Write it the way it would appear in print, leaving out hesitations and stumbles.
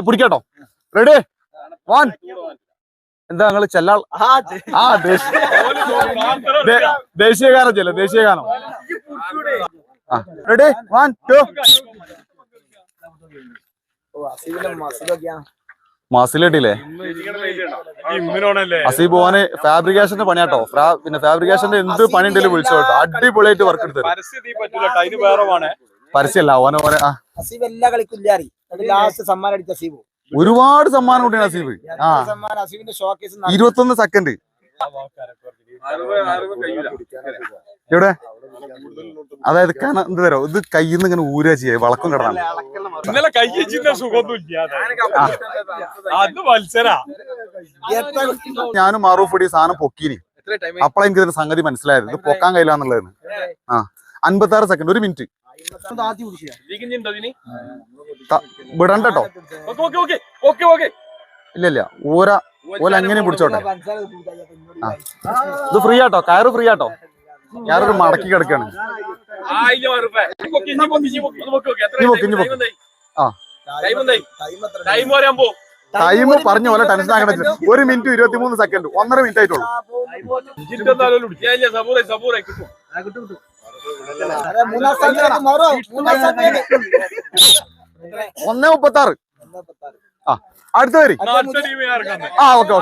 പിടിക്കാട്ടോ. Ready 1. എന്താ നിങ്ങള് ചെല്ലാൾ? ദേശീയഗാനം ചെല്ല, ദേശീയഗാനം. റെഡി 1 2. മസിലിട്ടില്ലേ അസീബ് പോവാന് ഫാബ്രിക്കേഷന്റെ പണിയാട്ടോ. പിന്നെ ഫാബ്രിക്കേഷന്റെ എന്ത് പണി ഉണ്ടെങ്കിലും വിളിച്ചു കേട്ടോ. അടിപൊളിയായിട്ട് വർക്ക് എടുത്തത്. പരസ്യല്ല ഓനെ ഒരുപാട് സമ്മാനം കൂട്ടിയാണ് അസീബ്. 21 സെക്കൻഡ് എവിടെ? അതായത് എന്ത് തരോ ഇത് കയ്യിൽ നിന്ന് ഇങ്ങനെ ഊരാ ചെയ്യ വളക്കം കിടന്നാണ്. ഞാനും മാറൂഫ് കൂടി സാധനം പൊക്കീനി. അപ്പളാ എനിക്ക് ഇതിന്റെ സംഗതി മനസ്സിലായത് ഇത് പൊക്കാൻ കഴിയില്ല എന്നുള്ളതാണ്. 56 സെക്കൻഡ്, 1 മിനിറ്റ് വിടണ്ടോ? ഇല്ല ഓല അങ്ങനെ പിടിച്ചോട്ടെ. ഇത് ഫ്രീ ആട്ടോ, കയറ് ഫ്രീ ആട്ടോ. ഞാനൊരു മടക്കി കിടക്കാണ്. ടൈം പറഞ്ഞ പോലെ ടെൻഷൻ ആക്കണ. 1 മിനിറ്റ് 23 സെക്കൻഡ്, 1.5 മിനിറ്റ് ആയിട്ടുള്ളൂ. 1:36. അടുത്ത വരി. ഓക്കെ.